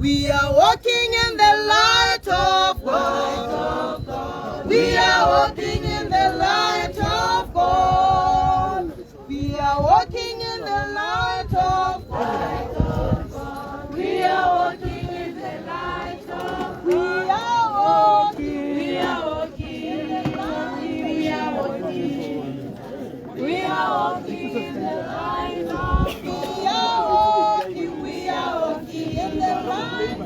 We are walking in the light.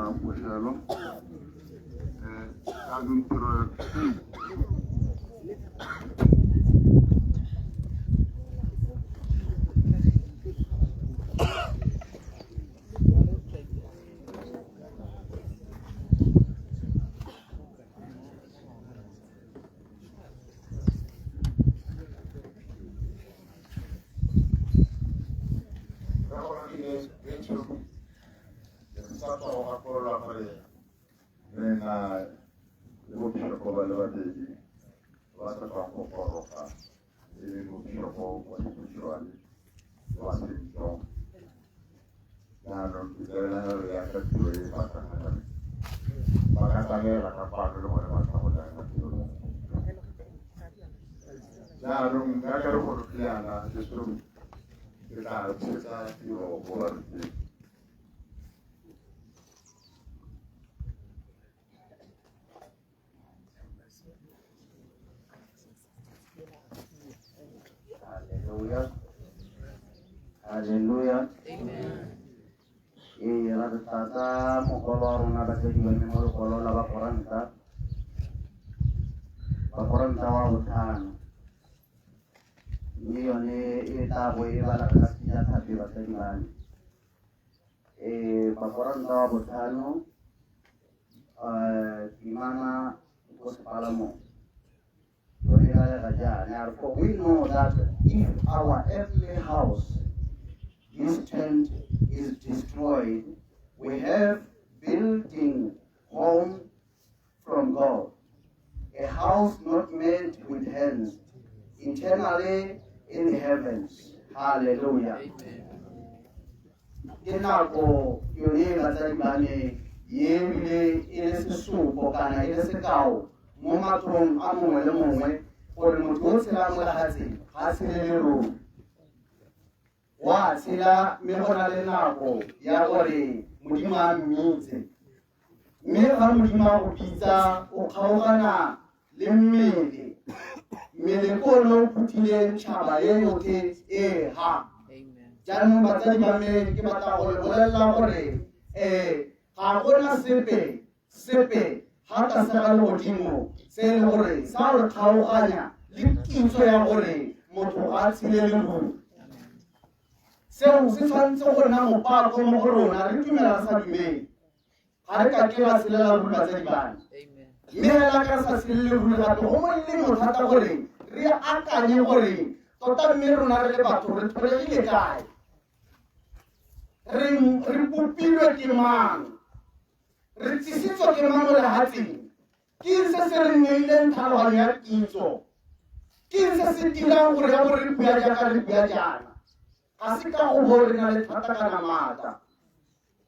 Moshalo. Kazun Turo. Hallelujah. Hallelujah. Amen. La tata mo kolor na ba jadi ni mo kolor la ba koranta wa utan ni one eta boy ba la kasi ya tapi ba tadi ban ba koranta wa utano gimana ko sepalamo we know that if our earthly house, this tent, is destroyed, we have building home from God, a house not made with hands, eternally in the heavens. Hallelujah. Kinako yoni batsayibane yele ile sesupo kana ile sekao mo matlong a mongwe le mongwe gore motho o tshela mo lehatsheng ga se le lerong wa tshela mme go na le nako ya gore modimo a mmitse mme ga modimo a go bitsa o kgaogana le mmele ko lo phuthileng tšhaba ye yotlhe ha jaanong batsadi ba me ke batla go le bolelela gore ga gona sepe ha ka sega le godimo se e le gore sa re kgaoganya le kitso ya gore motho a tshile leruri seo se tshwanetse go nna mopako mo go rona re dumela sa dumele ga re ka ke ba selela ruri batsadi bane mme fela ka sa selele ruri gape go moleleng mothata gore re akanye gore tota mme rona re le batho re tholegile kae re bopilwe ke mang re tsisitswe ke mang mo lehatsheng ke se se re neileng tlhaloganyo ya kitso ke se se dirang gore ya gore re bua jaaka re bua jaana ga se ka go bo re na le thata kana maatla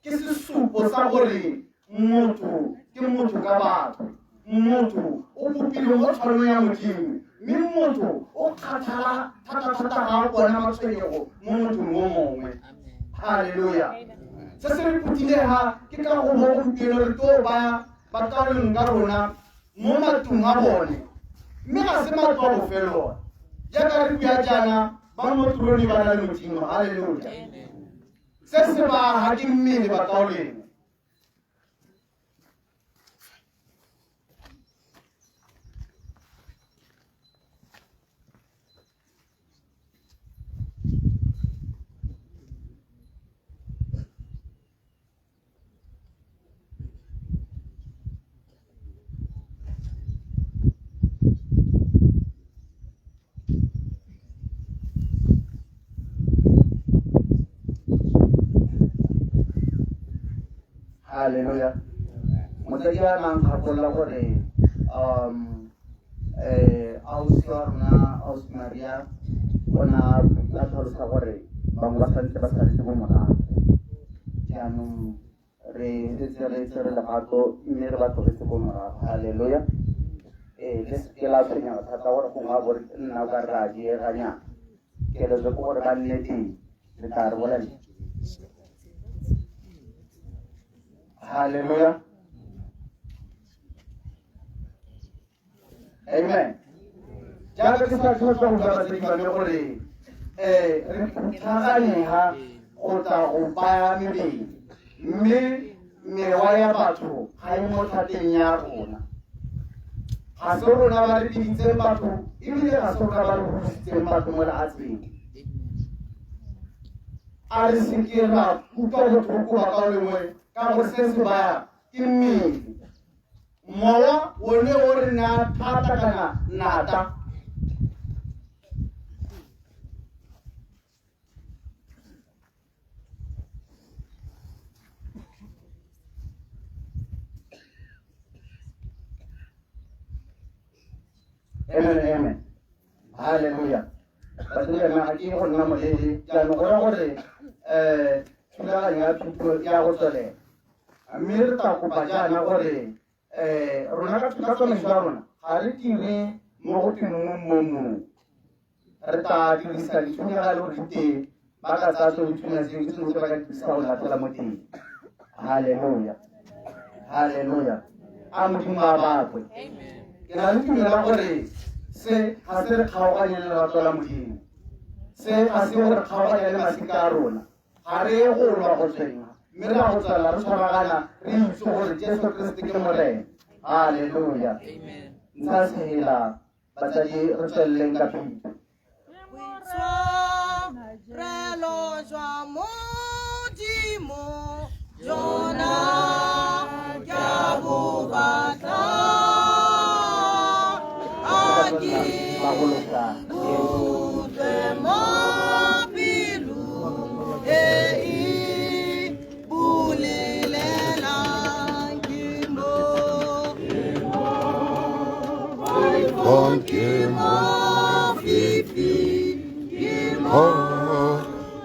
ke sesupo sa gore motho ke motho ka batho motho o bopilwe mo tshwanong ya modimo mme motho o kgathala thata-thata ga o bona matshwenyego mo mothong o mongwe. Halleluja. Se se re putilega ke ka go mo gompieno re tlo ba bakarolong ka rona mo matlong a bone mme ga se matlo a bofelong jaaka re bua jaana ba mo tulong ba na le modimo. Halleluja. Se se ba ga ke mmele bakaroleng Hallelujah. Motadia nang kapola gore aus Maria ona la tlhalosa gore bangwe ba santse ba saletse mo morago jaanong re tsere legato mme re ba tlogetse ko morago. Hallelujah. Le ke la tshwenya thata gore gongwe a bore nna ka re a dieganya keletso ke gore ba nne teng le tla re bolela. Hallelujah. Amen. Jaaka ke sa tlhotsa go ba tse ba me gore re tlhaganyega go tla go baya mebele mme mewa ya batho ga e mo thateng ya rona ga se rona ba re biditseng batho ebile ga se rona ba re godisitseng batho mo lefatsheng a re seke ra utlwa botlhoko ba ka lengwe ka go se se baya ke mmele mowa one o re na thata kana nata Amen. Hallelujah. Batho ba ga ke go nna molele jaanong go ra gore thulaganyo ya thuto ya go tswelela mme re tla kopa jaana gore rona ka tsamaiso ya rona ga re dire mo go thweng mo re tla dirisa dithulaganyo gore diteng ba ka tsaya tso dithulaganyo tseo ke tshwanetse ba ka dirisa go latela mo teng. Hallelujah. Hallelujah. A modimo a bakwe. Ke na le tumela gore se ga se re kgaoganye le lerato la modimo se ga se gore kgaoganya le masika a rona ga re ye go lwa go tshwenya mme re a go tswelela re tshwaragana re itse gore jesu kriste ke morena. Halleluja. Ntsha segela batsadi re tsweleleng ka phito boitshwarelo jwa modimo jona ke a bo batla utlwe mo pelong e e bolelelang ke mo fifi ke mo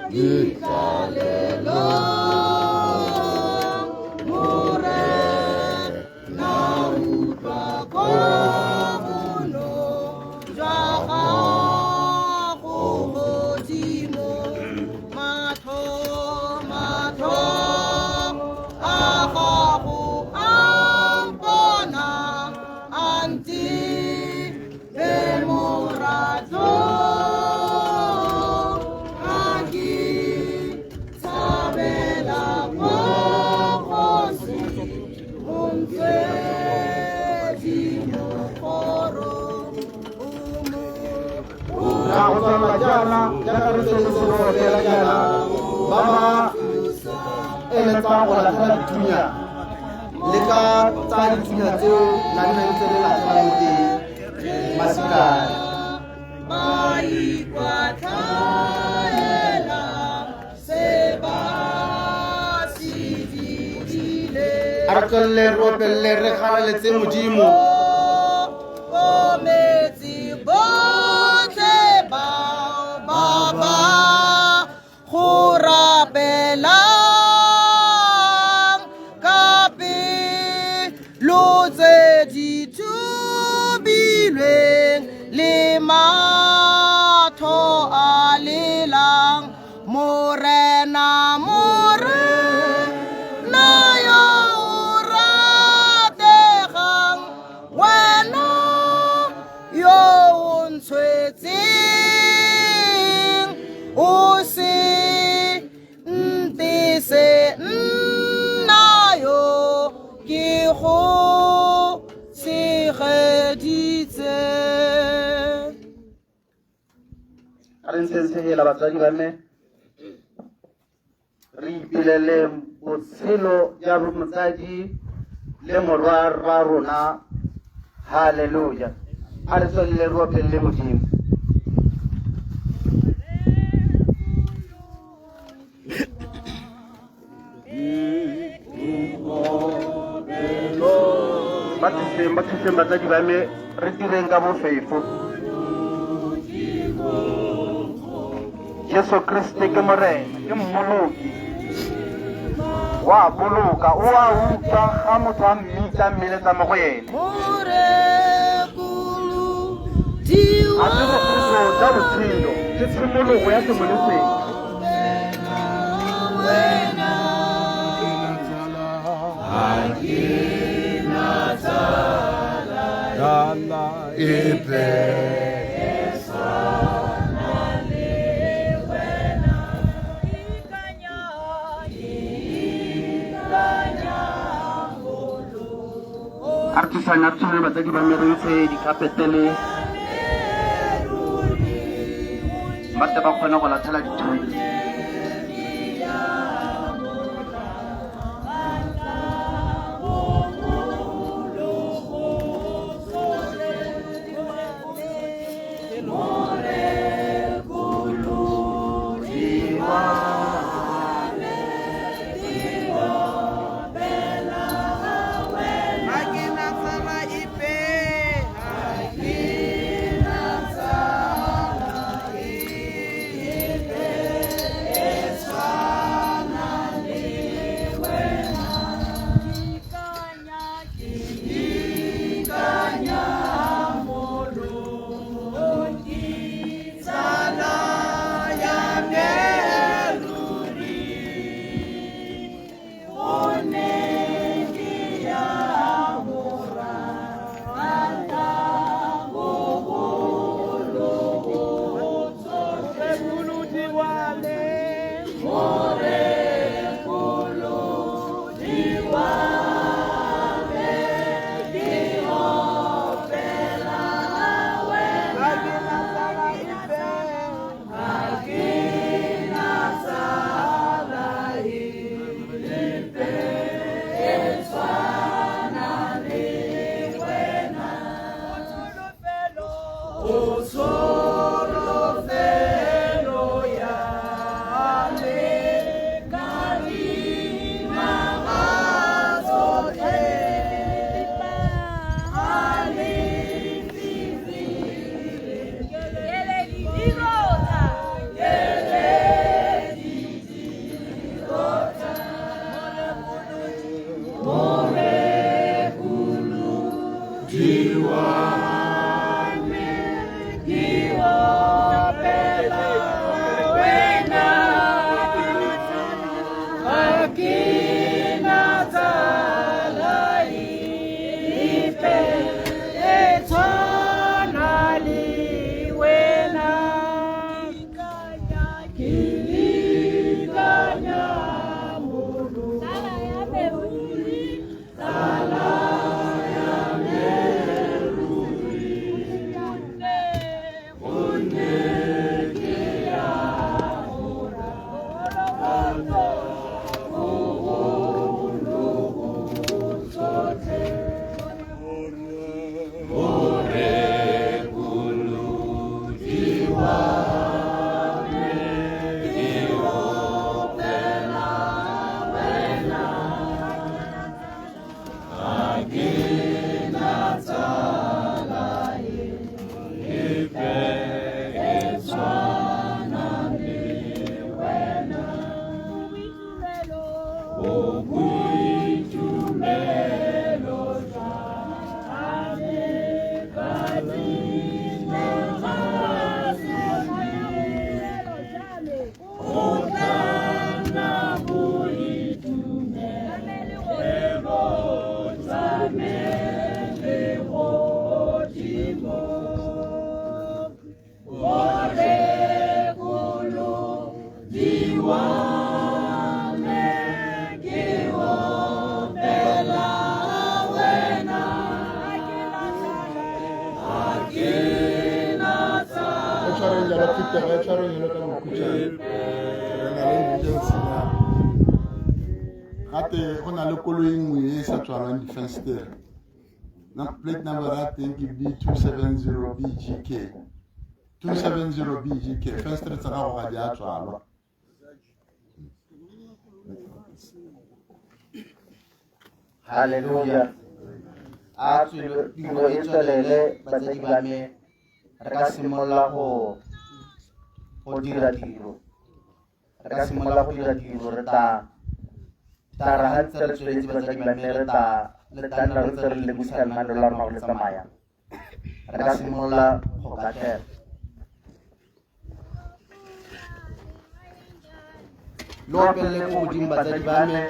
ditlalelong morena utlwa komono jwa gago godimo matho a gago a mpona a ntile morato ga ke tshabela bogosi montswedi mokgoro ra go tswelela jaana jaaka re tsweletse fela jaana ba ba eletsang go latlhela dithunya le ka tsaya dithunya tseo la nne ntse le latlhelang teng masikane ba ikwatlhaela se ba se dirile a re tswelele re opelele re kgaraletse modimo bo metsi botlhe bao ba go rapelang ka pelo tse di thubilweng le matho a lelang morena yo o rategang wena yo o ntshwetseng o se ntise nna yo ke go segeditse a re ntsheng segela batswadi ba mme re ipelele botshelo ja motsadi le morwa rona. Halleluja. A re tswelele re opelele modimo ba thuseng batsadi ba me re direng ka bofefo. Jesu Kriste ke morena ke mmoloki wa boloka o a utlwa ga motho a mmitsa mmeletsa mo go ene a se bokgutlo ja botshelo ke tshimologo ya sengwe le sengwe artisana tsone batsadi ba meretse dikapetele batle ba kgona go latlhela dithoto. Plate number that thing is B270BGK. 270BGK. First it's a rawa. Hallelujah. Actually, dilo ito lele, batsadi ba me, nakasimula ko dira tiro. Nakasimula ko dira tiro, reta, tarahan sa restaurant batsadi ba me, reta, letan na reta lebusan manular maulit sa maya. Nakasimula ko kater. Lord, pele ko ujim batsadi ba me,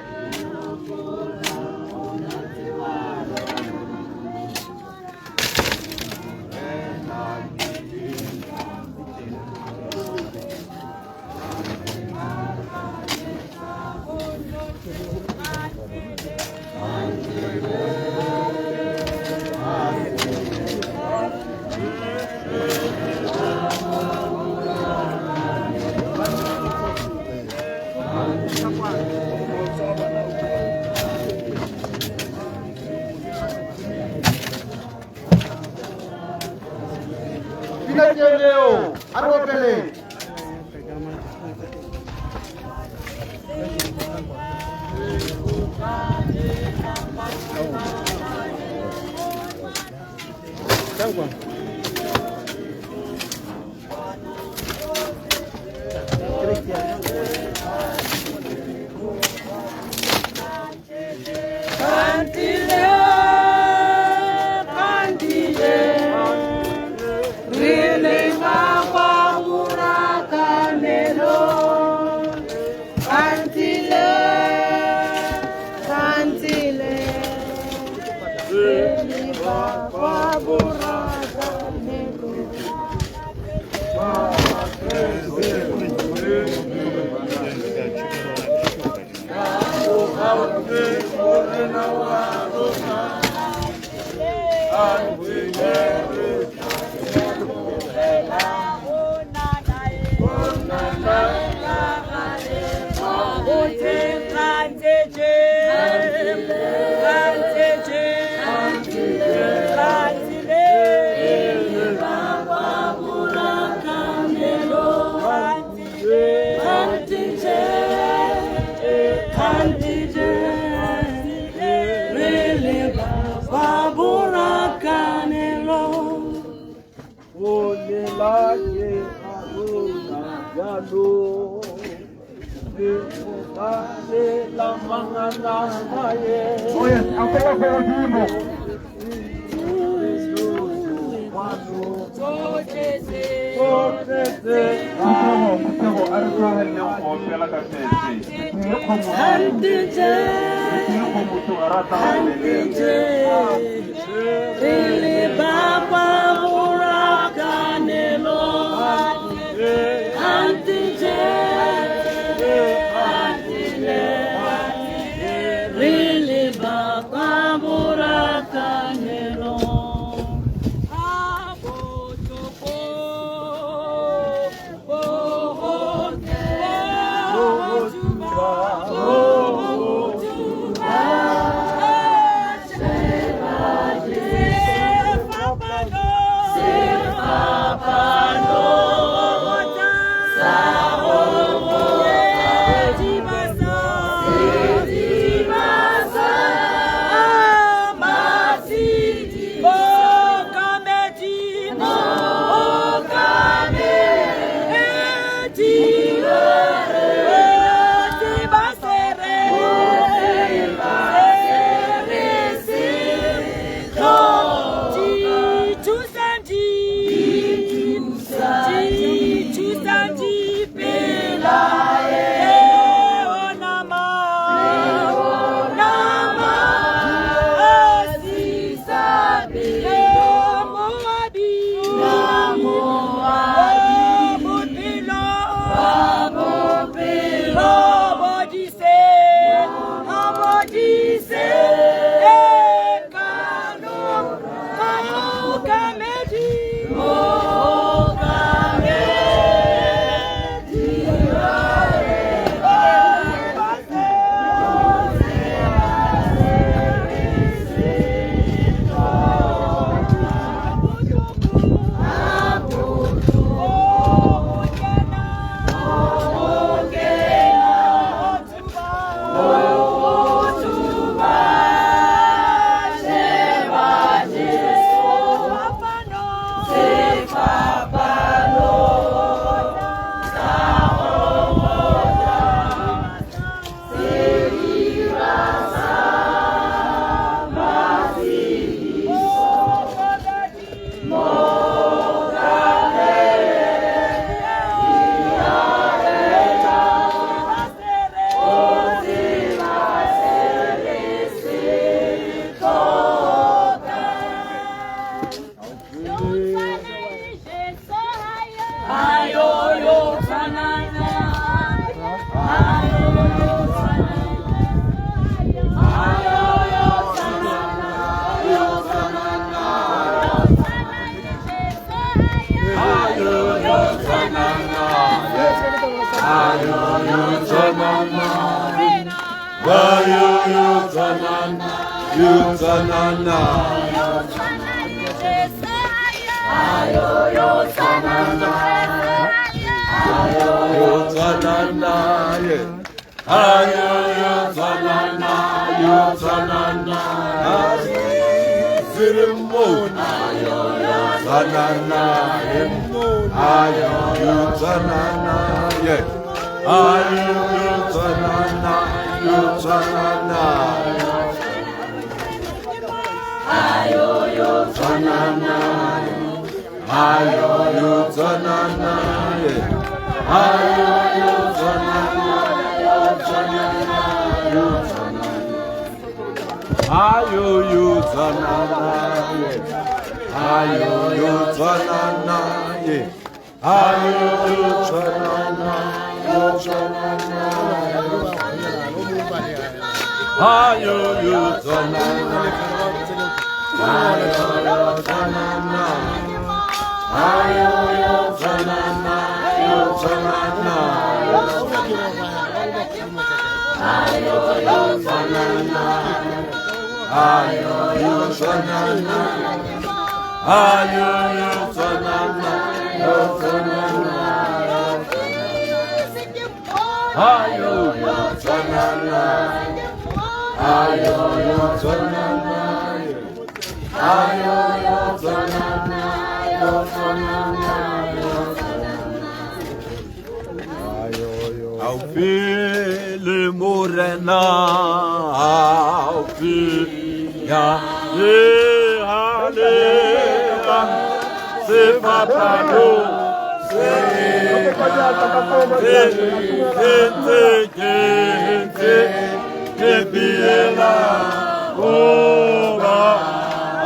Oh yes, I'll take up for people. Ayo, Aufile morena, aufile halea, se va palo, se biela, oba,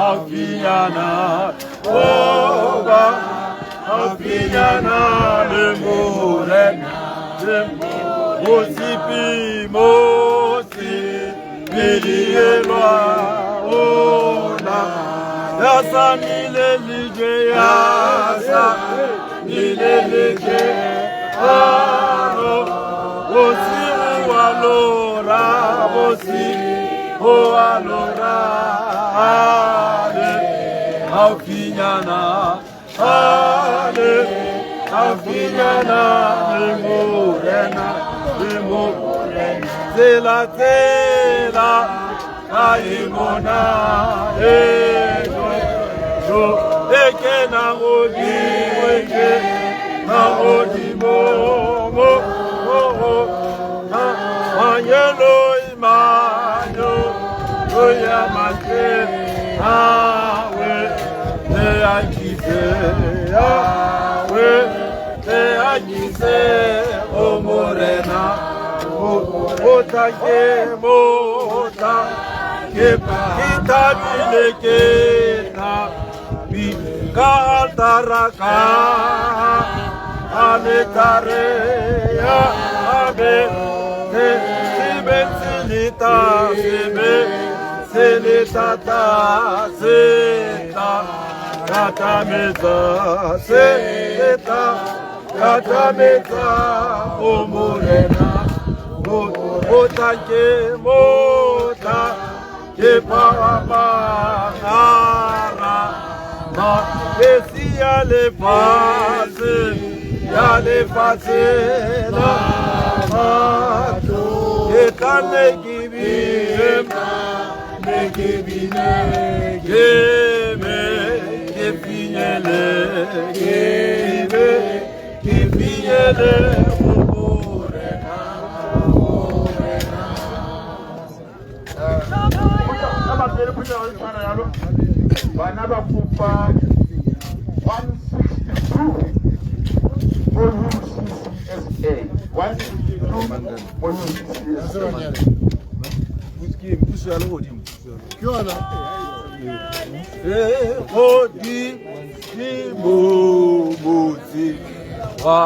afiana, oba, afiana le morena. Mosi, bilielwa, ona, yasa nilelije, yasa nilelije, ano, mosi ualora, mosi ualora, ale, afinyana, ale, afinyana, limurena, tela tela kaimona eno yo eke na odi weke na odi momo na anyelo imanyo oya mate awe te akise awe te akise o morena mota ke kita bilekena bi kaltaraka aletare ya abe te sibensilita sebe selitata seta katameza seta katameza o morena mota ke paramara ma esi ale fase la mato ke kane gibi me ke finyele ke finyele Banaba Pupa 162 OUCCSA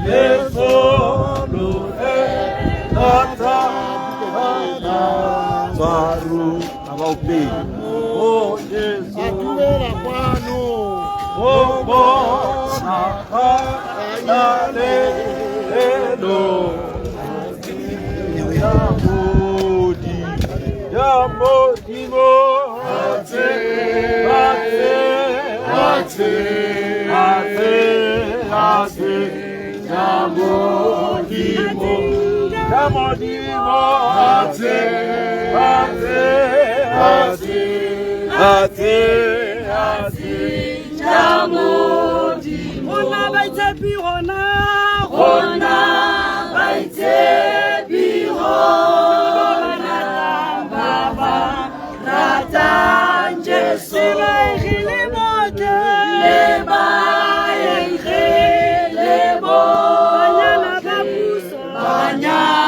Yes, oh, Alelo. Yamodi mo. Ate. Yamodi mo. Rona baitsepi rona baitsepi rona baba rata Jesu le bote le baile bo banyana bapuso banyana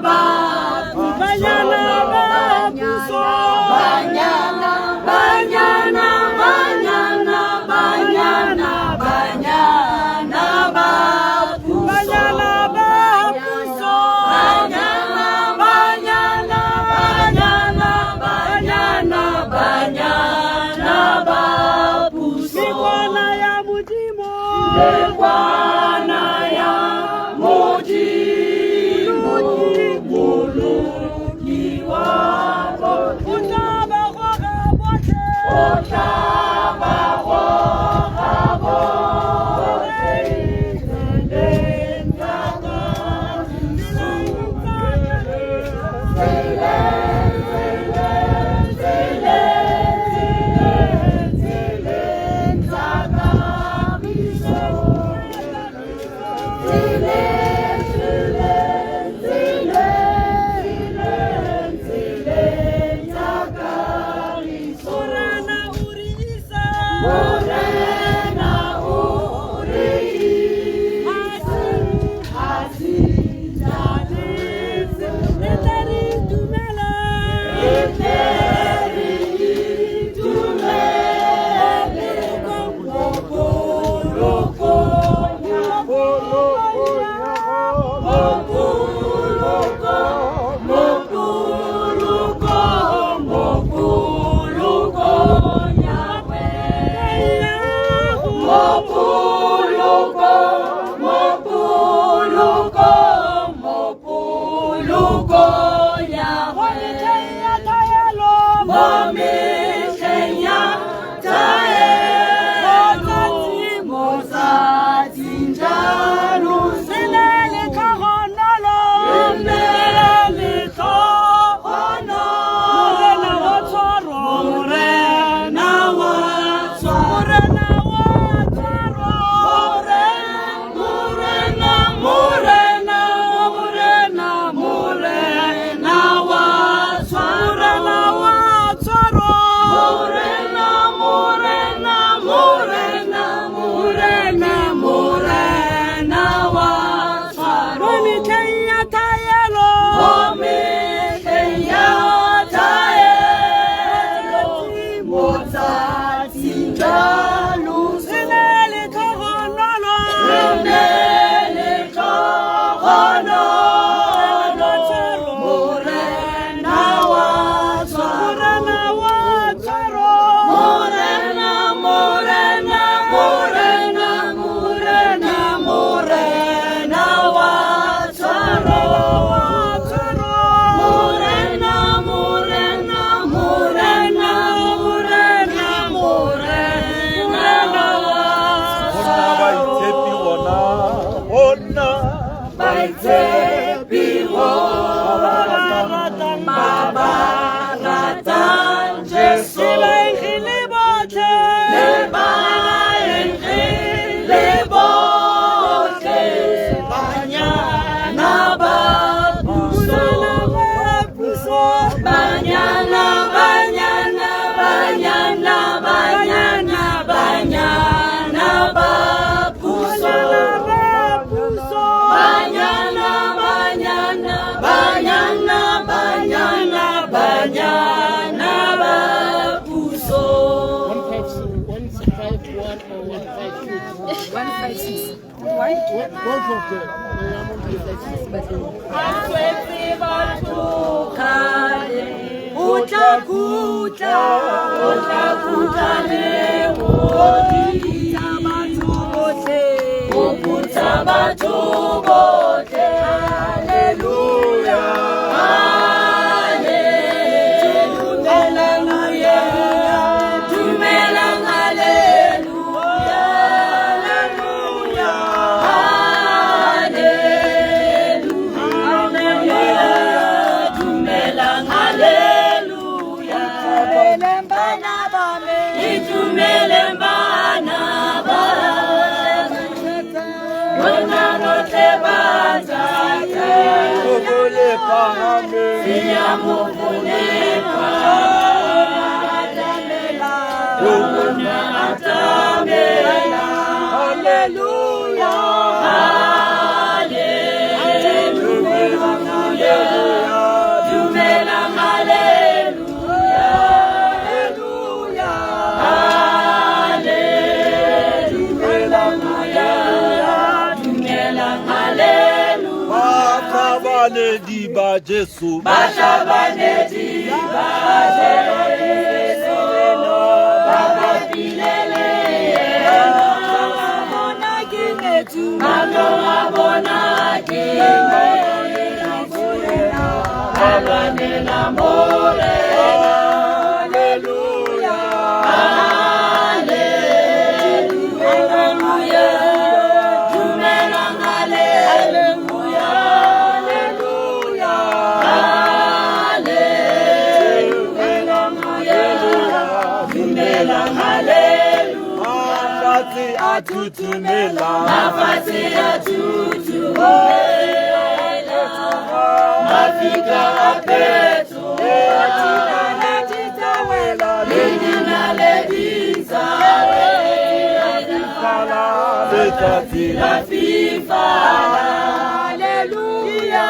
bapuso banyana Kuta batho botlhe. Haleluya. Jesu Bashabaneti Bajesu Baba Pilele Abona Kinetu Abona Kinetu Abana More Hallelujah Hallelujah Tumelang Hallelujah Atutumela nafasi atutumela mafika apetu atinanatitawela lininalediza la fifa haleluya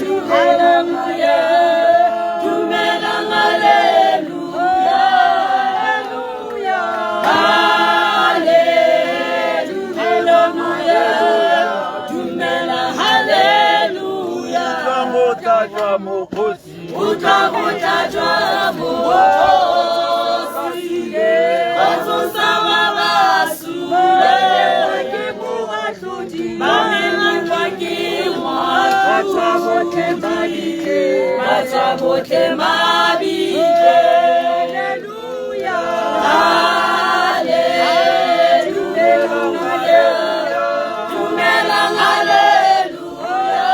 haleluya tumelang haleluya utakutajwa Mwokozi watusawa basule wakibuwatuti bamenywa kimwa kachabote mabike haleluya haleluya tumelang haleluya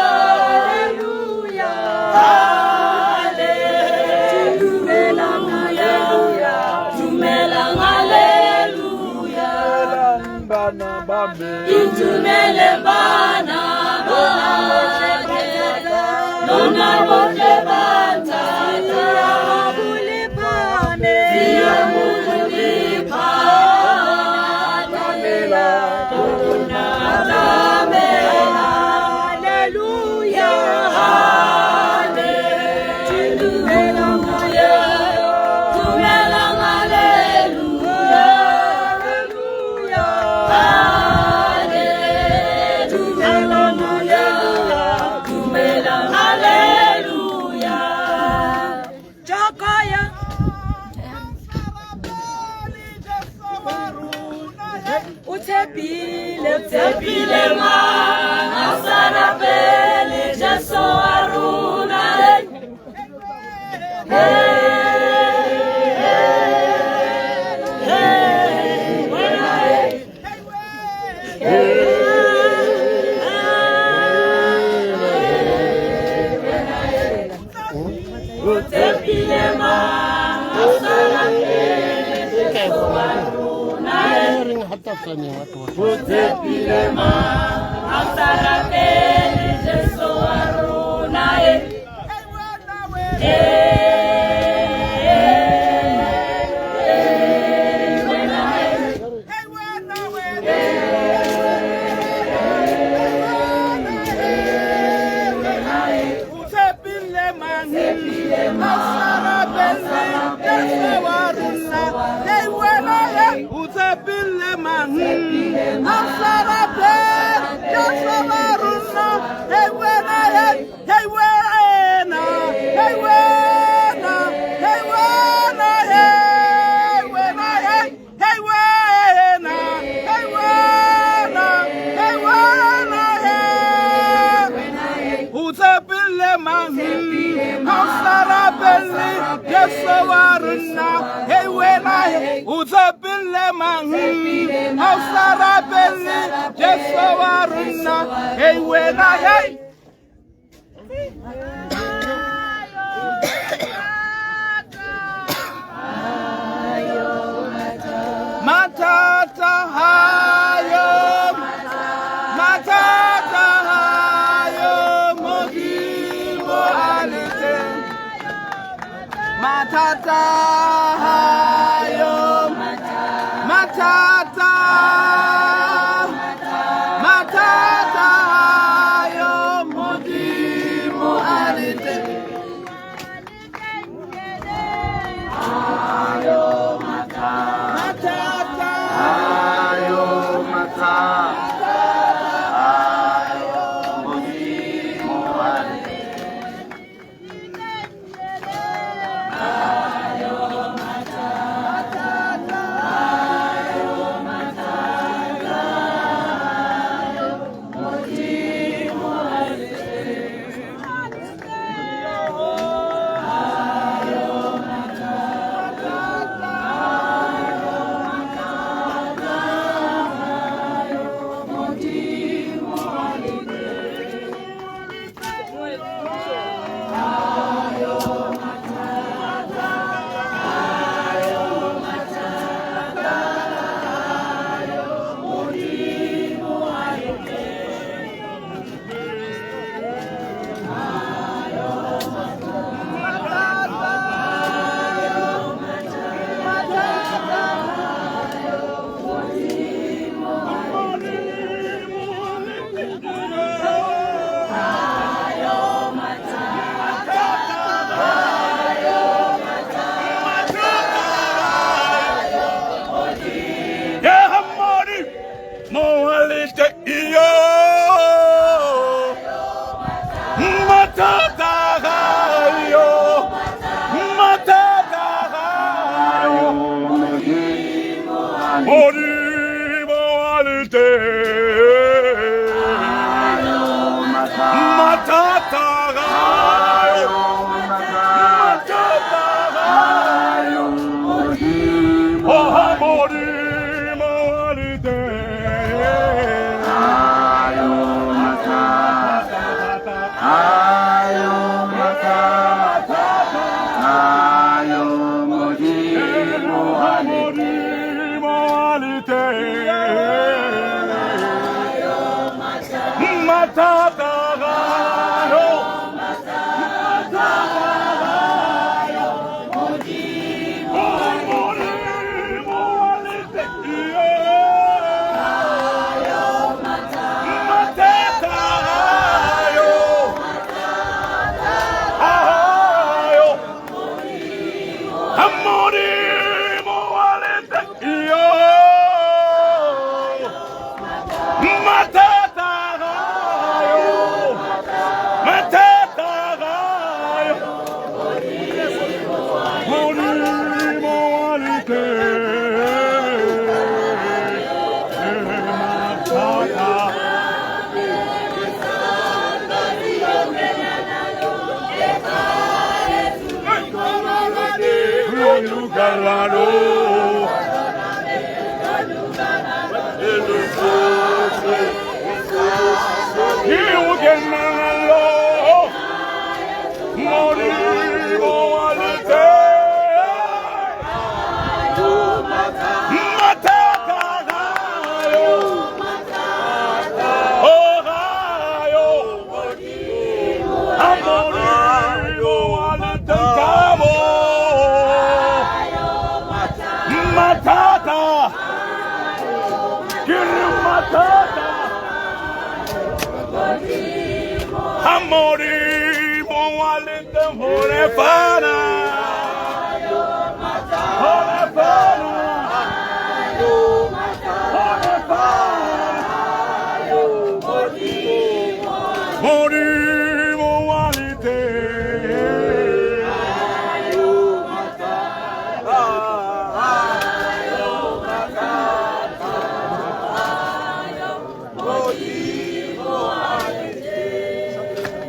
Intumele bana Nona bote banta Bulipane Bulipane Kuna Tamela Hallelujah Utepile ma asara pele Jesu aruna Utepile ma asara pele Jesu aruna Utepilema Asarapele Jesu aruna Hey, Beli, Jesawaruna, hey, when I was a Billy man, Hausara Beli, Jesawaruna, hey, when I Matata hayo, matata hayo, Mogimo alite. Matata hayo, matata, matata hayo, Mogimo alite.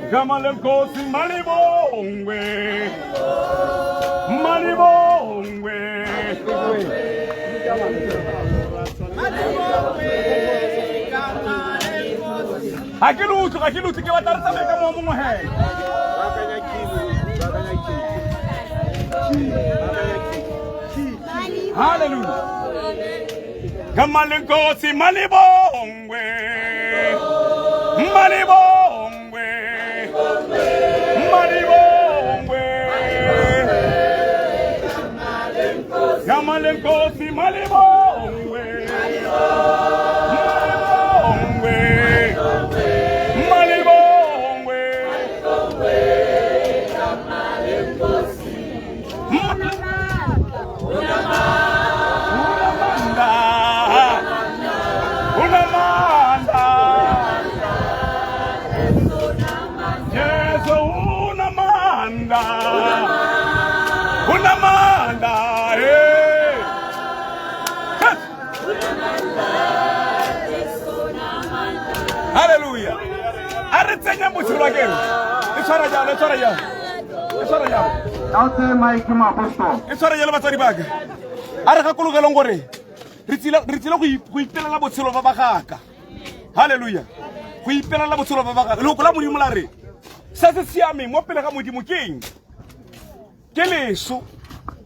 Come on, let's go to Malibu. Malibongwe. Malibongwe. Hakilutu ke batarisa me ka mo mo he. Hallelujah. Kamalenkosi malibongwe. Malibongwe. Malibongwe. Kamalenkosi malibongwe. Malibongwe. Malibongwe. Unamanda. Yesu unamanda. Unamanda. Hallelujah. Aretsenya mutsiro wa keng. Letshwara jalo. Out there, Mike, my apostle. Letshwara jalo batsadi baka. Are ga kologelong gore re tsile go ipelela botshelo ba bagaka. Hallelujah. Go ipelela botshelo ba bagaka. Le go la modimo la re. Se se siame mo pele ga modimo keng. Ke leso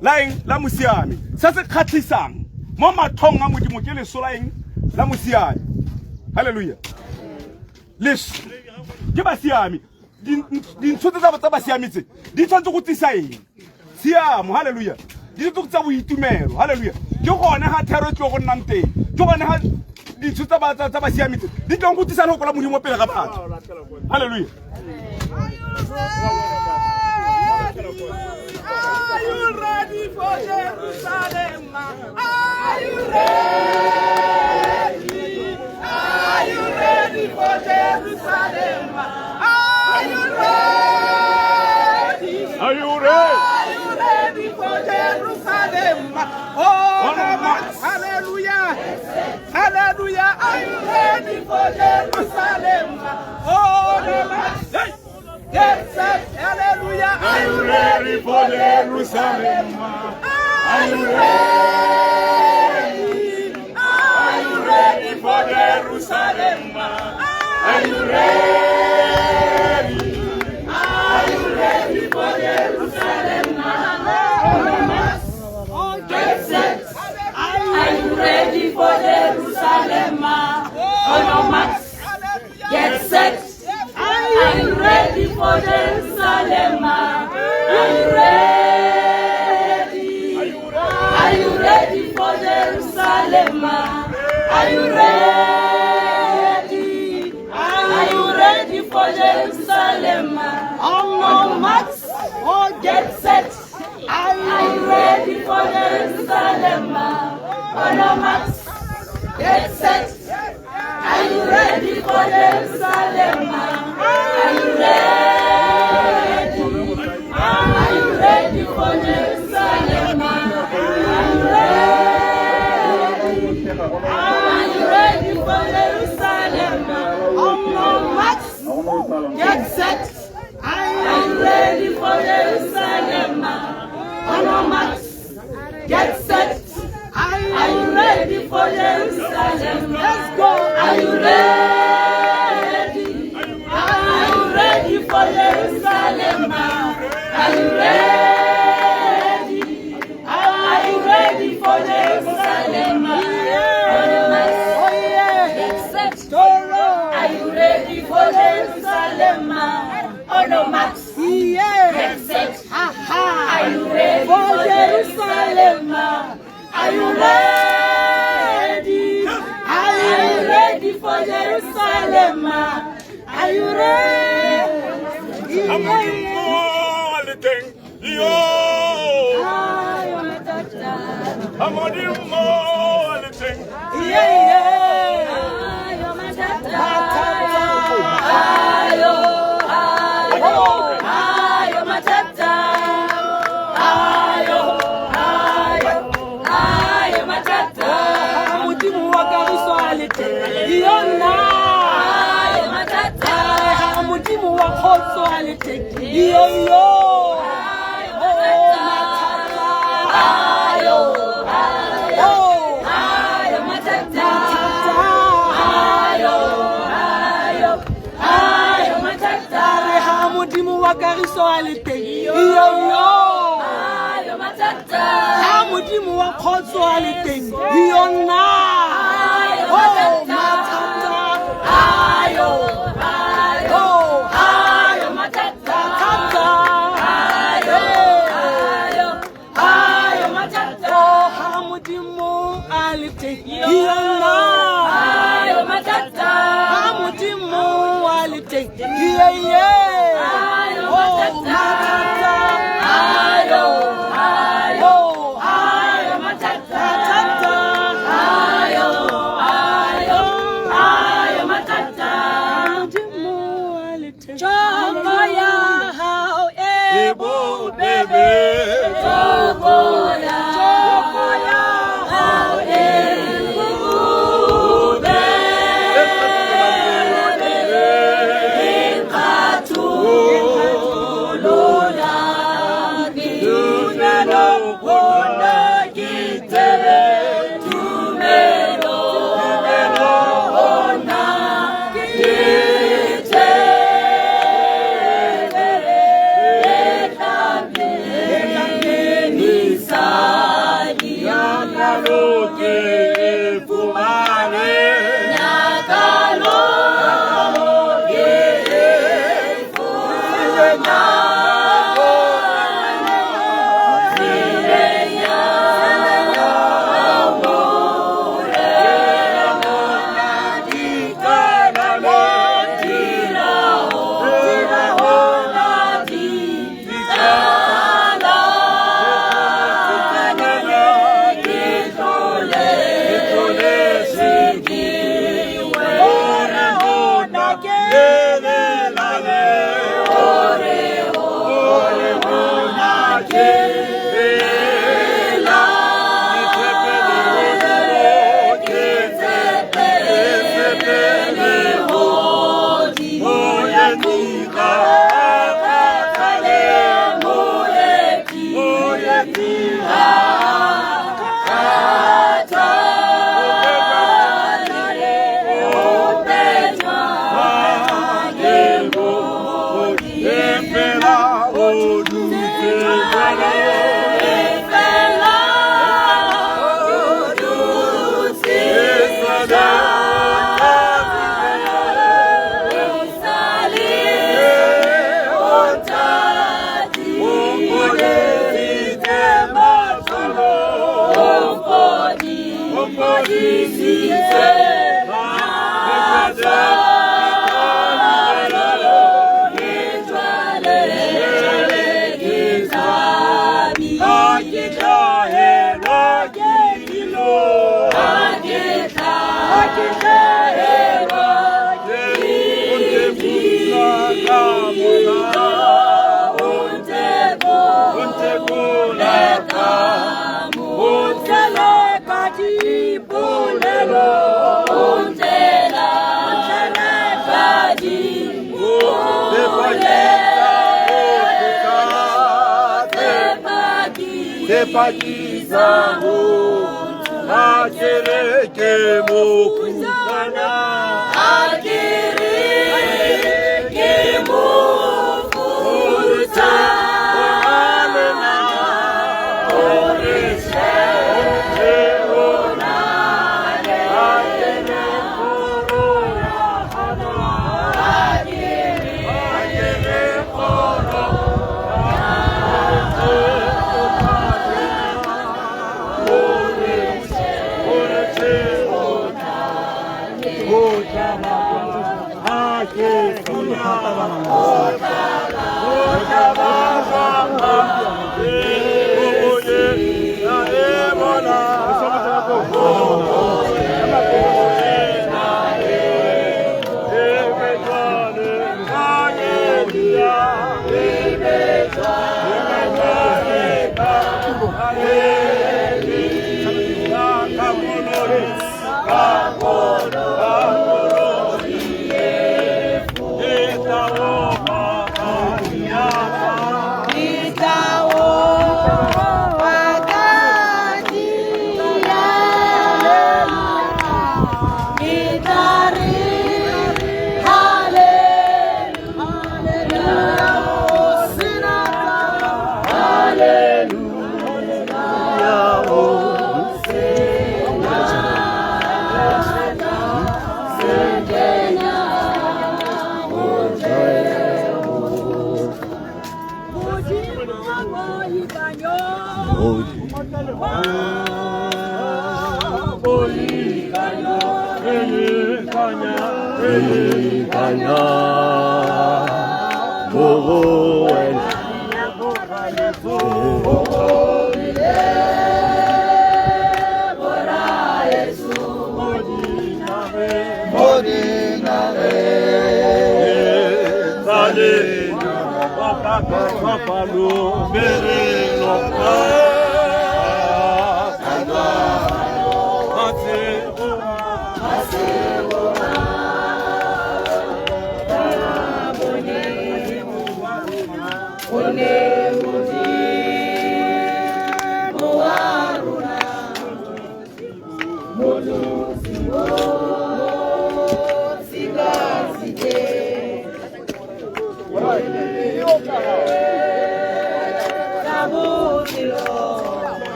la mosiame. Se se khatlisang mo mathong a modimo ke leso la mosiame. Hallelujah. Les ke ba siame di ntshotse tsa ba siamitse di tshwantse go tsisa eng siamo. Hallelujah. Di tlo tsa boitumelo. Hallelujah. Ke gone ha thero tlo go nnang teng ke gone ha di tshotse tsa ba siamitse di tlo go tsisa le go la modimo pele ga batho. Hallelujah. Are you ready for Jerusalem? Are you ready? Are you ready for Jerusalem? Are you ready? Are you ready? Are you ready for Jerusalem? Oh, hallelujah! Hallelujah! Are you ready for Jerusalem? Oh, get set! Hallelujah! Are you ready for Jerusalem? Are you ready? Are you ready for Jerusalem? Are you ready? Are you ready for Jerusalem? Oh, get set! Are you ready for Jerusalem? On your marks, get set. Are you ready for Jerusalem? Are you ready? Are you ready for Jerusalem? Are you ready? Are you ready for Jerusalem? On your marks, oh, get set. Are you ready for Jerusalem? On your marks, get set. Are you ready for Jerusalem? Are you ready? Are you ready for Jerusalem? Are you ready? Are you ready for Jerusalem? On your marks, get set. Are you ready for Jerusalem? On your marks, get set. Are you ready for Jerusalem? Let's go. Are you ready? Are you ready for Jerusalem? Are you ready? Are you ready for Jerusalem? Oh yeah. Get set. Are you ready for Jerusalem? Oh no, Max. Yeah. Get set. Are you ready for Jerusalem? Are you ready? Are you ready for Jerusalem? Are you ready? Yo, yo. wa Kagiso a le teng iyo ha Modimo wa Kgotso a le teng iyo nna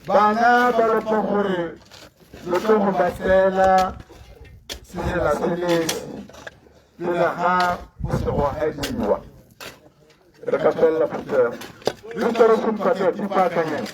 Bana ba lo gore lo tlo go batlela sela selesi le ga o se go ediwa re ka fella puta le toro se mpate ti pa ka nyana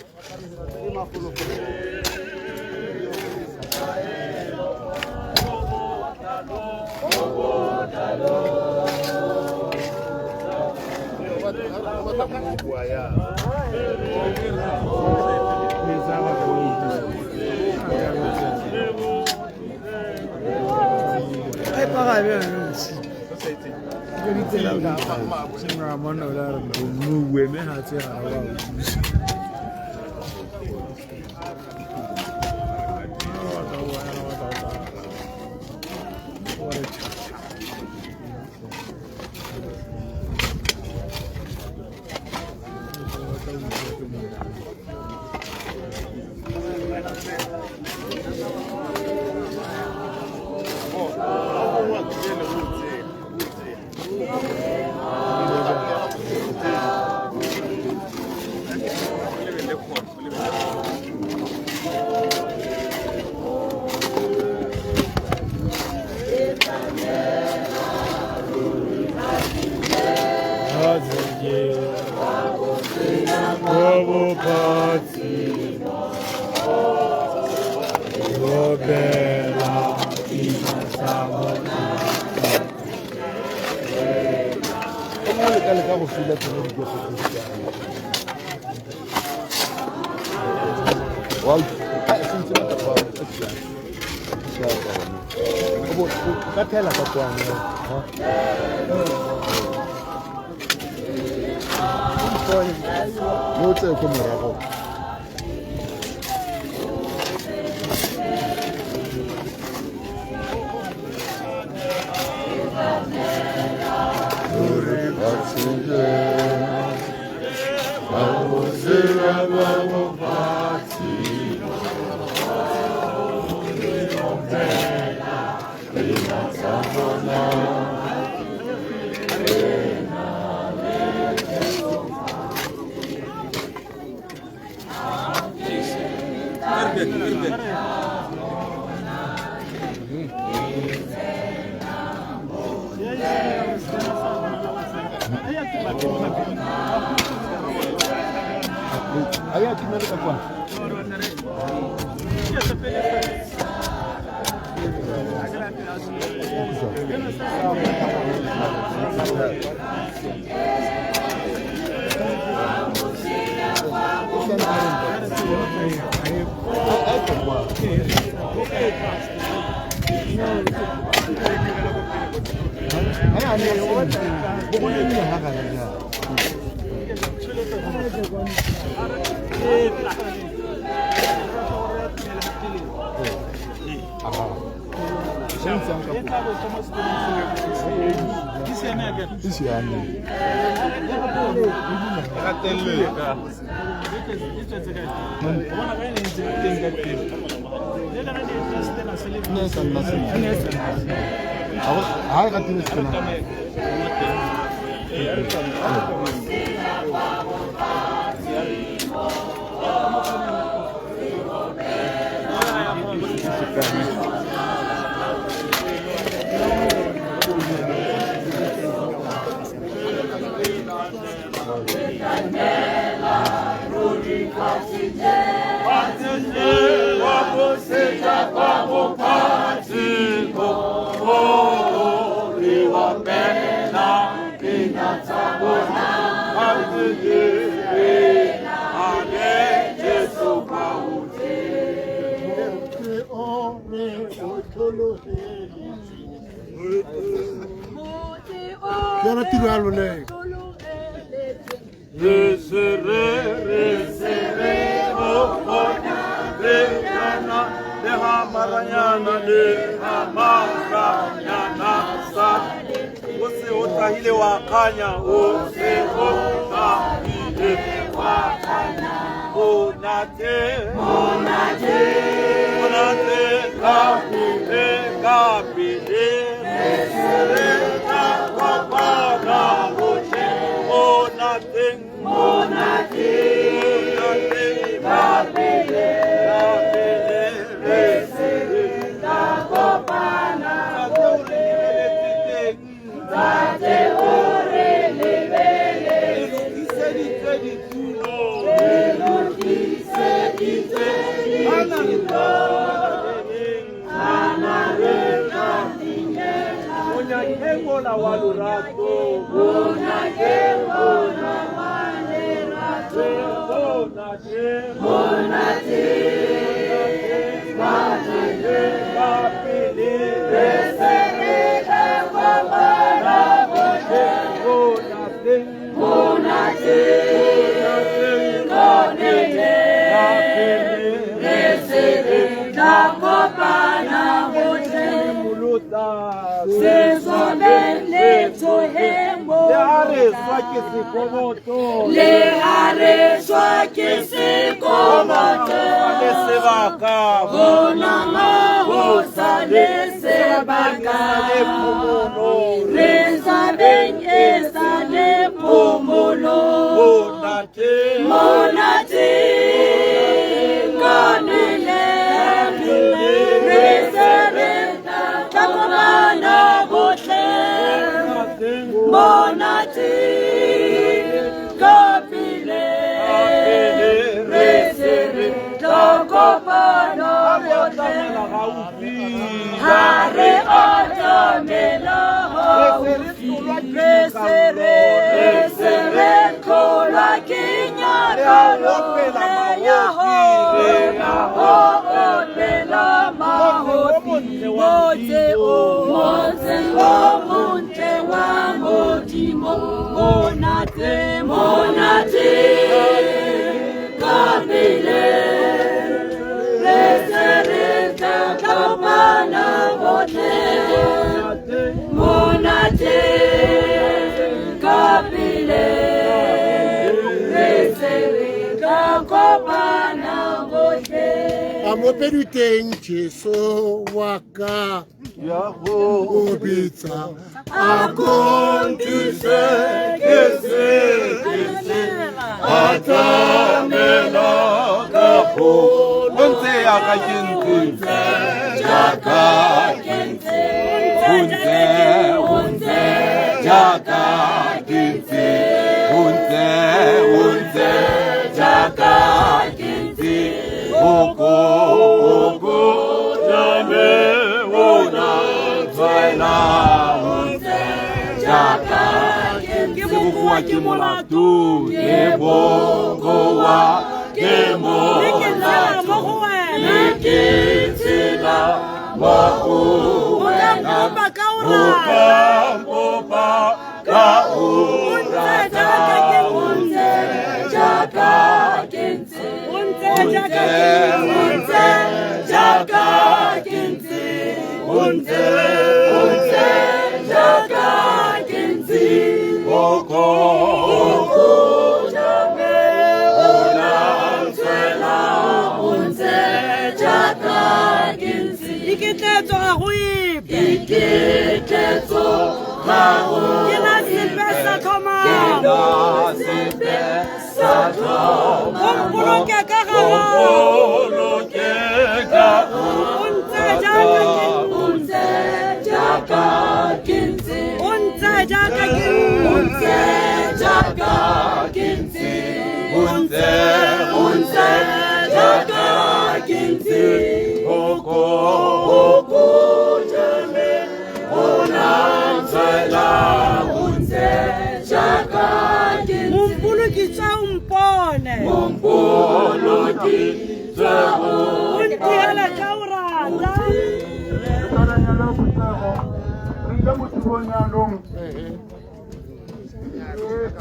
Bakaura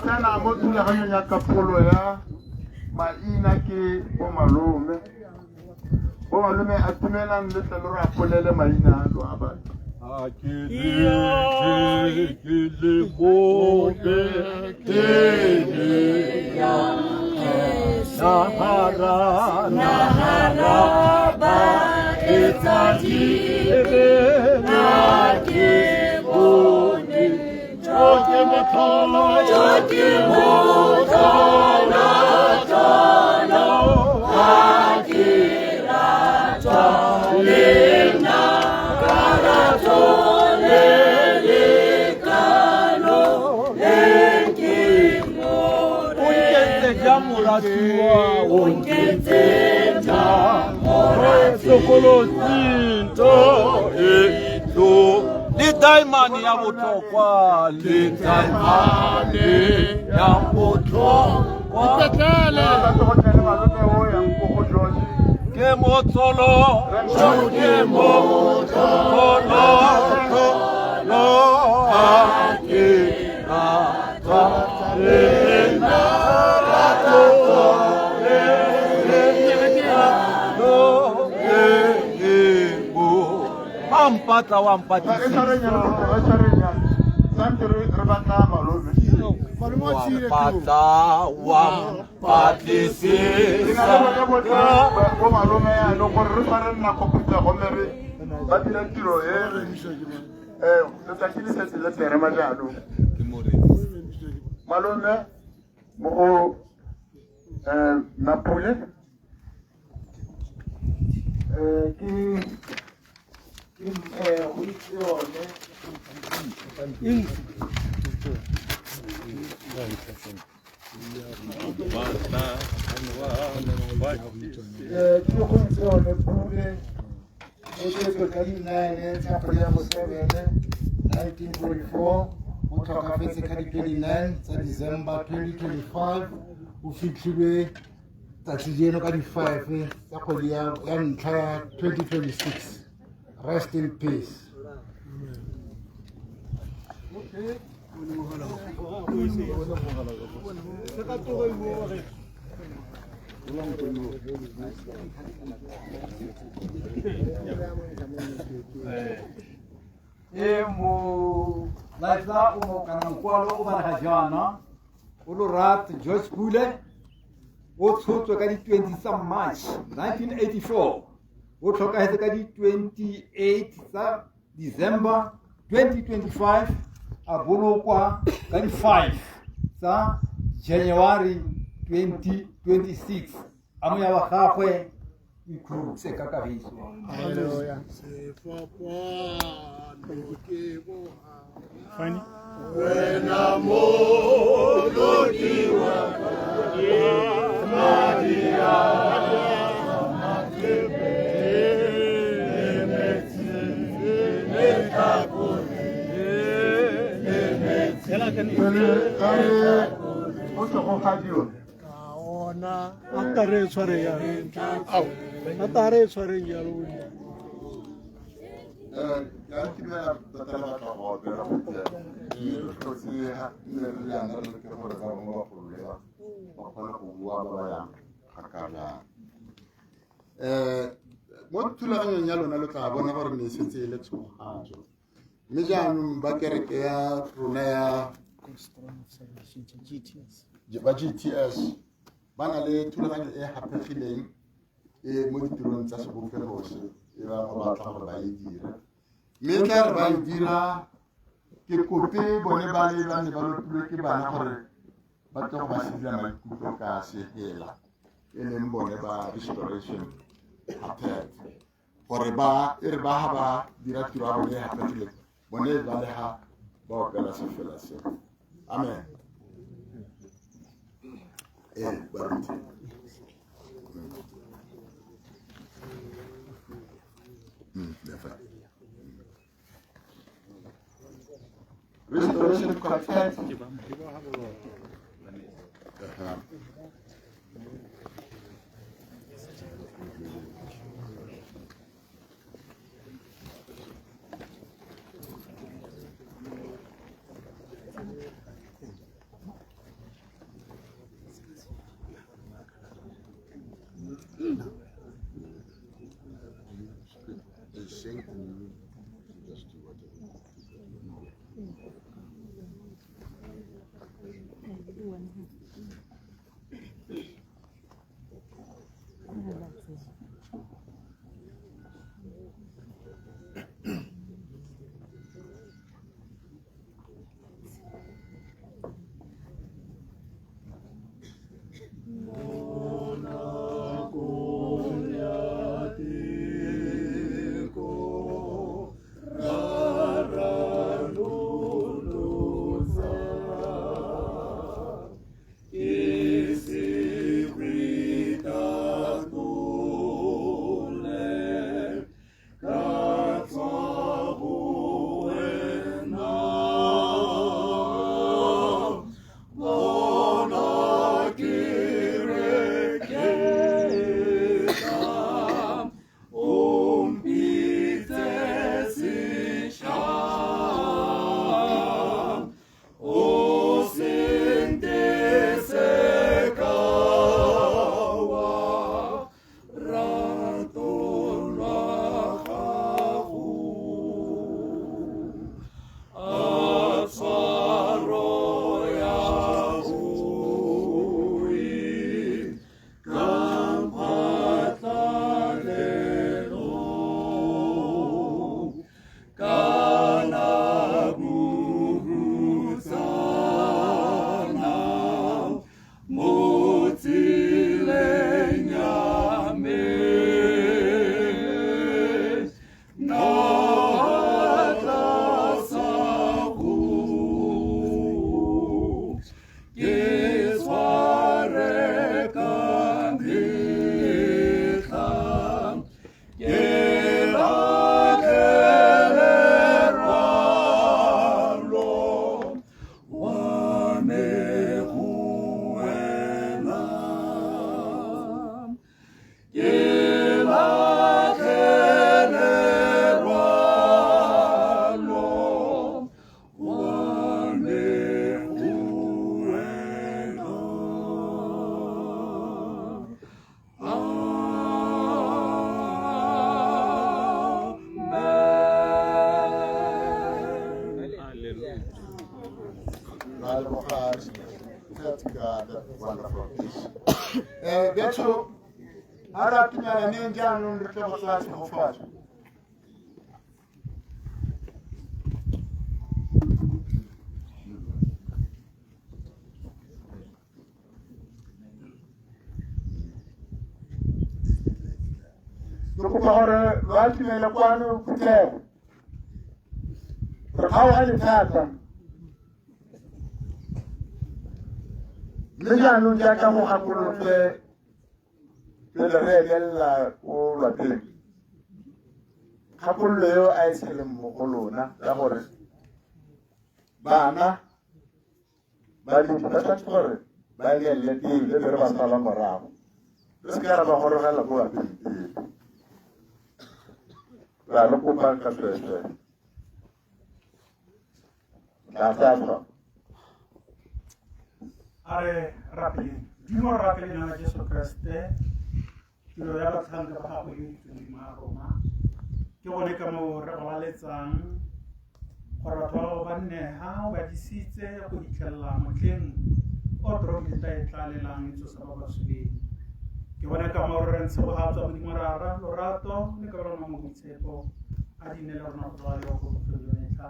Sana mo tula ganyo ya kapolo ya maina ke bo malume atumela ndete lo rapolele maina lo aba Litaimani ya mutokwa, litaimani ya mutokwa. Ipetele malume wo ya mkoko George Ke motolo, ke motolo, no akira ta lena Wampata wampati wampata wampati sisa Malone mo Napole December 2025 ufihlwe tatsijeno ka di 5 ya kgwedi ya ntlha 2026. Rest in peace. Emo laisa umo kana kwalo o ba jana o lo rat George Pule o tshotswe ka di 20 sa March 1984 o tlhokahetse ka di 28 sa December 2025 a bolokwa ka di 5 sa January 2026 amo ya ba gagwe ikhutse ka kabiso. Hallelujah. Fine. When I'm old, you Atare sware ya. Atare sware ya lo. Ya kimela tatala ka ho de la puta. To si ha ne ya na le ke ho ra ba mo ko le ba. Ko na ko bua ba ya. Hakala. mo thulaganyong ya lona le tla bona gore ne setse e le tshogajo mme jaanong ba kereke ya rona ya ba GTS ba na le thulaganyo e gapegileng e mo ditirong tsa sebopego se e ba go batla gore ba e dire mme tla re ba e dira ke kope bone ba le ba ne ba lopilwe ke bana gore ba tlo go ba sedila maikutlo ka segela e leng bone ba restoration apet gore ba e re ba ha ba dira tiro ya bone e gapegileng bone ba le ha ba opela sefela se amen baruti Restoration Quartet. Becho, ara tunyana ninja nundike masasi hofaje. Doko bahore wati mela kwano kute. Rakawa ni tata. Ninja nundike kamo hakuru te. Le regela o la tele. Hakulu yo a isele mogolona ya gore bana ba di tsa gore ba le le di le re ba sala morago. Se ka ra ba gorogela go a pele. La lo ko ba ka tsetse. La tsa Are rapide. Dimo rapide na Jesu Kriste. tiro ya batlhanka ba gago yo itsweng ma rona ke gone ka mo re babaletsang gore batho bao ba nneha ba disitse go itlhelela motlheng o toroketa e tlalelang e tsosa ba basweleng ke bone ka mo re ntshe bogatswa modimo rara lorato le ka lona mo boitshepo a di nela rona go ba yo go tloletla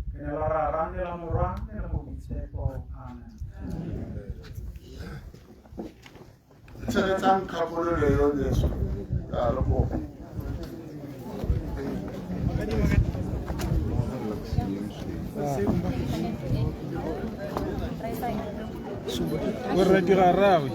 ke ne la rara le la morwa le la mo boitshepo amen tshebetsang kgakololo yo Yesu ya lobo Vorrei tirare ravi.